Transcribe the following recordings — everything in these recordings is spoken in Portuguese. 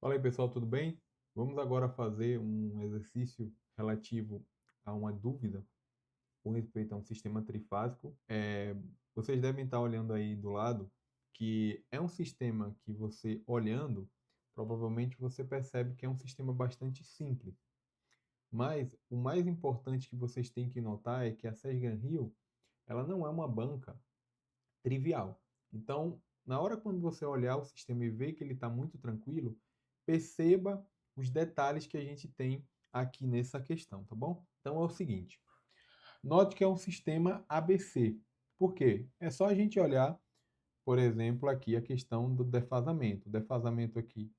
Fala aí pessoal, tudo bem? Vamos agora fazer um exercício relativo a uma dúvida com respeito a um sistema trifásico. Vocês devem estar olhando aí do lado que é um sistema que você olhando, provavelmente você percebe que é um sistema bastante simples. Mas o mais importante que vocês têm que notar é que a Sesgran Hill, ela não é uma banca trivial. Então, na hora quando você olhar o sistema e ver que ele está muito tranquilo, perceba os detalhes que a gente tem aqui nessa questão, tá bom? Então é o seguinte, note que é um sistema ABC. Por quê? É só a gente olhar, por exemplo, aqui a questão do defasamento. O defasamento aqui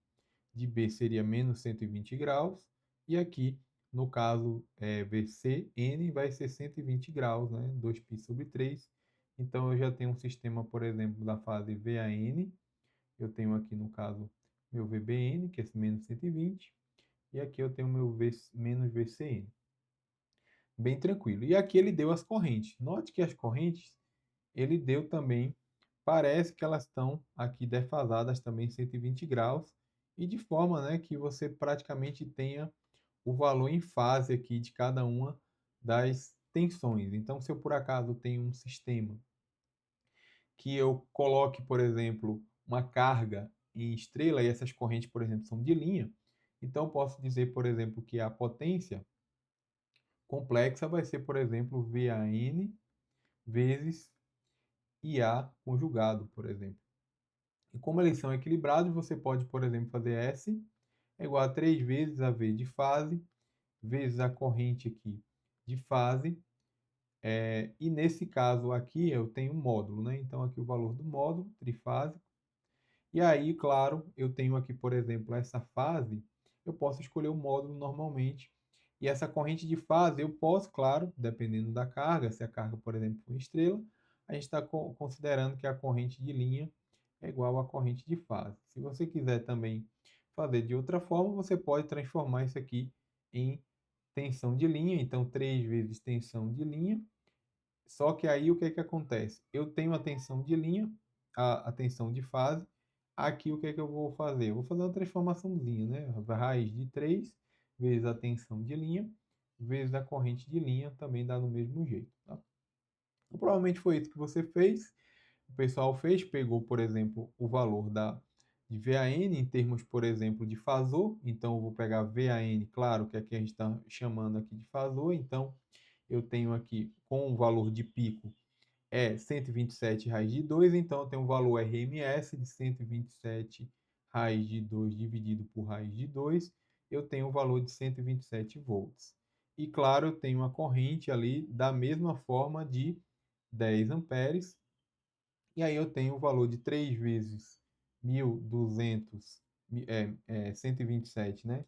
de B seria menos 120 graus, e aqui, no caso VCN, vai ser 120 graus, né? 2π/3. Então, eu já tenho um sistema, por exemplo, da fase VAN, eu tenho aqui, no caso, meu VBN, que é menos 120, e aqui eu tenho meu menos VCN. Bem tranquilo. E aqui ele deu as correntes. Note que as correntes, ele deu também, parece que elas estão aqui defasadas também 120 graus, e de forma, né, que você praticamente tenha o valor em fase aqui de cada uma das tensões. Então, se eu por acaso tenho um sistema que eu coloque, por exemplo, uma carga em estrela e essas correntes, por exemplo, são de linha, então eu posso dizer, por exemplo, que a potência complexa vai ser, por exemplo, VAN vezes IA conjugado, por exemplo. E como eles são equilibrados, você pode, por exemplo, fazer S é igual a 3 vezes a V de fase, vezes a corrente aqui de fase. E nesse caso aqui eu tenho um módulo, né? Então aqui o valor do módulo trifásico. E aí, claro, eu tenho aqui, por exemplo, essa fase, eu posso escolher o módulo normalmente. E essa corrente de fase eu posso, claro, dependendo da carga, se a carga, por exemplo, for estrela, a gente está considerando que a corrente de linha é igual à corrente de fase. Se você quiser também fazer de outra forma, você pode transformar isso aqui em tensão de linha. Então, 3 vezes tensão de linha. Só que aí o que que acontece? Eu tenho a tensão de linha, a tensão de fase. Aqui o que que eu vou fazer? Eu vou fazer uma transformaçãozinha, né? Raiz de 3 vezes a tensão de linha, vezes a corrente de linha, também dá no mesmo jeito, tá? Então, provavelmente foi isso que você fez. O pessoal fez, pegou, por exemplo, o valor de VAN em termos, por exemplo, de fasor. Então, eu vou pegar VAN, claro que aqui a gente está chamando aqui de fasor. Então, eu tenho aqui com o valor de pico é 127 raiz de 2, então eu tenho um valor RMS de 127 raiz de 2 dividido por raiz de 2, eu tenho o valor de 127 volts. E claro, eu tenho uma corrente ali da mesma forma de 10 amperes, e aí eu tenho o valor de 3 vezes 1.200, 127, né?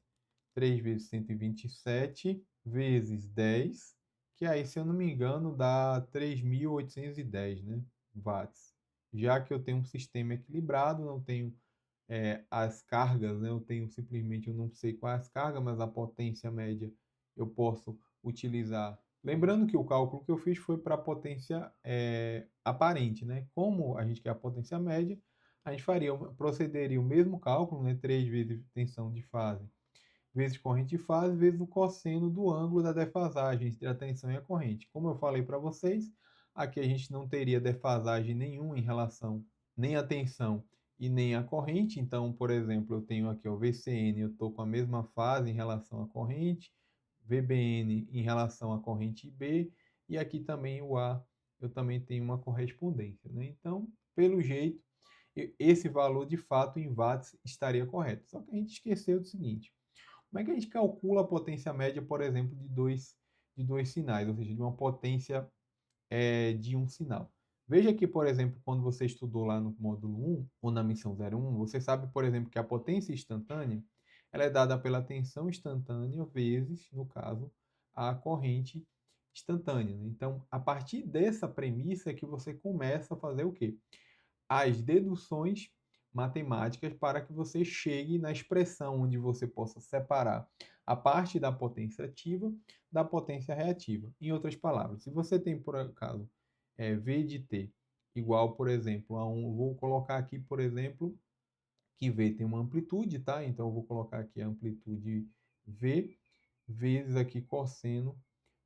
3 vezes 127 vezes 10, que aí, se eu não me engano, dá 3.810, né, watts. Já que eu tenho um sistema equilibrado, não tenho as cargas, né, eu tenho simplesmente, eu não sei qual é as cargas, mas a potência média eu posso utilizar. Lembrando que o cálculo que eu fiz foi para a potência aparente, né? Como a gente quer a potência média, a gente procederia o mesmo cálculo, né? 3 vezes tensão de fase vezes corrente de fase, vezes o cosseno do ângulo da defasagem entre a tensão e a corrente. Como eu falei para vocês, aqui a gente não teria defasagem nenhuma em relação nem à tensão e nem à corrente. Então, por exemplo, eu tenho aqui o VCN, eu estou com a mesma fase em relação à corrente, VBN em relação à corrente B, e aqui também o A, eu também tenho uma correspondência, né? Então, pelo jeito, esse valor de fato em watts estaria correto. Só que a gente esqueceu do seguinte: como é que a gente calcula a potência média, por exemplo, de dois sinais, ou seja, de uma potência de um sinal? Veja que, por exemplo, quando você estudou lá no módulo 1 ou na missão 01, você sabe, por exemplo, que a potência instantânea ela é dada pela tensão instantânea vezes, no caso, a corrente instantânea, né? Então, a partir dessa premissa é que você começa a fazer o quê? As deduções matemáticas para que você chegue na expressão onde você possa separar a parte da potência ativa da potência reativa. Em outras palavras, se você tem, por acaso, V de T igual, por exemplo, a vou colocar aqui, por exemplo, que V tem uma amplitude, tá? Então, eu vou colocar aqui a amplitude V vezes aqui cosseno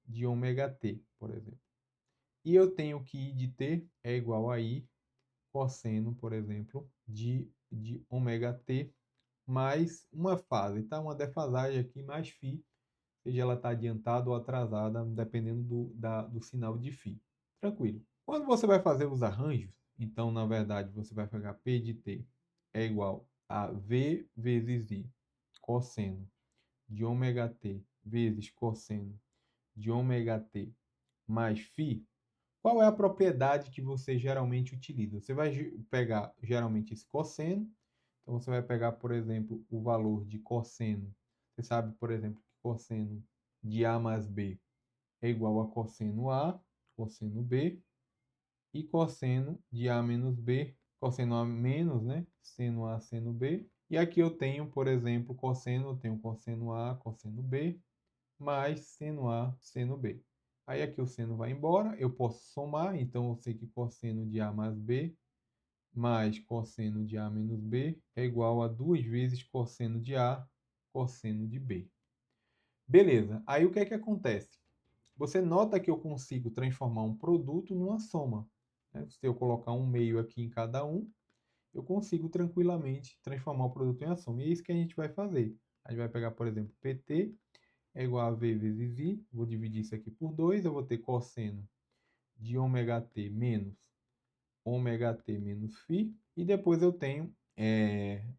de ômega t, por exemplo. E eu tenho que I de t é igual a I cosseno, por exemplo, de ômega t mais uma fase, tá? Uma defasagem aqui mais φ, seja ela está adiantada ou atrasada, dependendo do sinal de φ. Tranquilo. Quando você vai fazer os arranjos, então, na verdade, você vai pegar P de t é igual a V vezes I cosseno de ômega t vezes cosseno de ômega t mais φ. Qual é a propriedade que você geralmente utiliza? Você vai pegar geralmente esse cosseno. Então, você vai pegar, por exemplo, o valor de cosseno. Você sabe, por exemplo, que cosseno de A mais B é igual a cosseno A, cosseno B, e cosseno de A menos B, cosseno A menos, né? Seno A, seno B. E aqui eu tenho, por exemplo, cosseno, eu tenho cosseno A, cosseno B, mais seno A, seno B. Aí aqui o seno vai embora, eu posso somar, então eu sei que cosseno de A mais B mais cosseno de A menos B é igual a 2 vezes cosseno de A, cosseno de B. Beleza, aí o que é que acontece? Você nota que eu consigo transformar um produto numa soma, né? Se eu colocar um meio aqui em cada um, eu consigo tranquilamente transformar o produto em uma soma. E é isso que a gente vai fazer. A gente vai pegar, por exemplo, PT é igual a V vezes I, vou dividir isso aqui por 2, eu vou ter cosseno de ômega t menos ômega t menos φ, e depois eu tenho,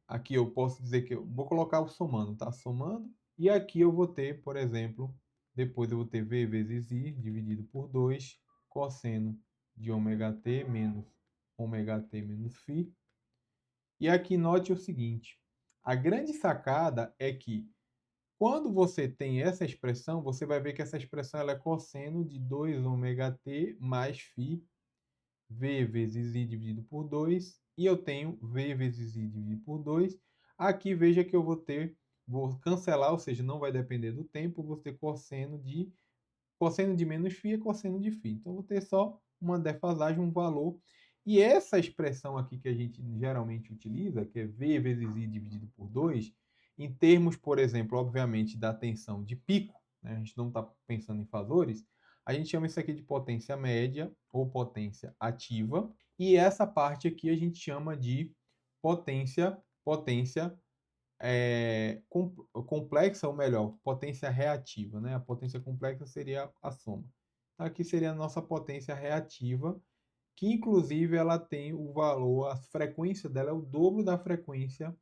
aqui eu posso dizer que eu vou colocar o somando, tá? Somando, e aqui eu vou ter, por exemplo, depois eu vou ter V vezes I dividido por 2, cosseno de ômega t menos φ. E aqui note o seguinte, a grande sacada é que quando você tem essa expressão, você vai ver que essa expressão ela é cosseno de 2 ômega t mais φ, V vezes I dividido por 2, e eu tenho V vezes I dividido por 2. Aqui veja que eu vou cancelar, ou seja, não vai depender do tempo, vou ter cosseno de menos φ é cosseno de φ. Então, vou ter só uma defasagem, um valor. E essa expressão aqui que a gente geralmente utiliza, que é V vezes I dividido por 2, em termos, por exemplo, obviamente, da tensão de pico, né? A gente não está pensando em fasores, a gente chama isso aqui de potência média ou potência ativa. E essa parte aqui a gente chama de potência complexa, ou melhor, potência reativa, né? A potência complexa seria a soma. Então, aqui seria a nossa potência reativa, que inclusive ela tem o valor, a frequência dela é o dobro da frequência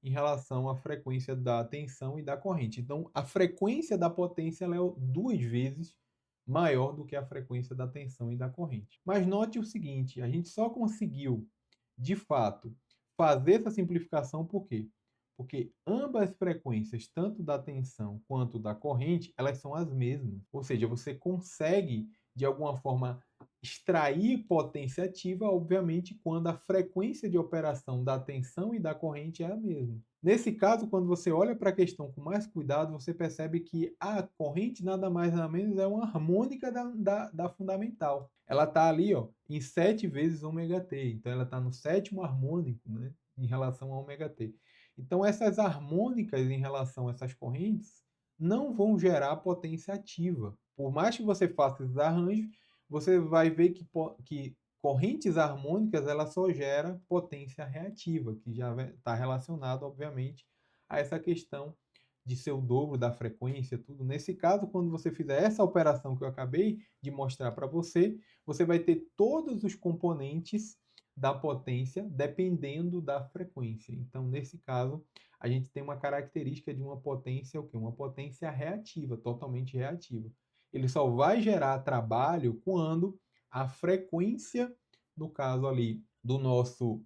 em relação à frequência da tensão e da corrente. Então, a frequência da potência ela é 2 vezes maior do que a frequência da tensão e da corrente. Mas note o seguinte, a gente só conseguiu, de fato, fazer essa simplificação por quê? Porque ambas as frequências, tanto da tensão quanto da corrente, elas são as mesmas. Ou seja, você consegue, de alguma forma, extrair potência ativa, obviamente, quando a frequência de operação da tensão e da corrente é a mesma. Nesse caso, quando você olha para a questão com mais cuidado, você percebe que a corrente nada mais nada menos é uma harmônica da fundamental. Ela está ali, ó, em 7 vezes ômega t. Então, ela está no sétimo harmônico, né, em relação a ômega t. Então, essas harmônicas em relação a essas correntes não vão gerar potência ativa. Por mais que você faça esses arranjos, você vai ver que correntes harmônicas ela só gera potência reativa, que já está relacionado, obviamente, a essa questão de ser o dobro da frequência, tudo. Nesse caso, quando você fizer essa operação que eu acabei de mostrar para você, você vai ter todos os componentes da potência dependendo da frequência. Então, nesse caso, a gente tem uma característica de uma potência, o quê? Uma potência reativa, totalmente reativa. Ele só vai gerar trabalho quando a frequência, no caso ali, do nosso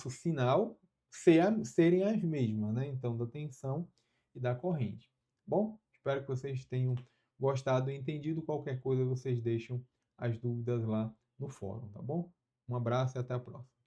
sinal serem as mesmas, né? Então, da tensão e da corrente. Bom, espero que vocês tenham gostado e entendido. Qualquer coisa, vocês deixam as dúvidas lá no fórum, tá bom? Um abraço e até a próxima.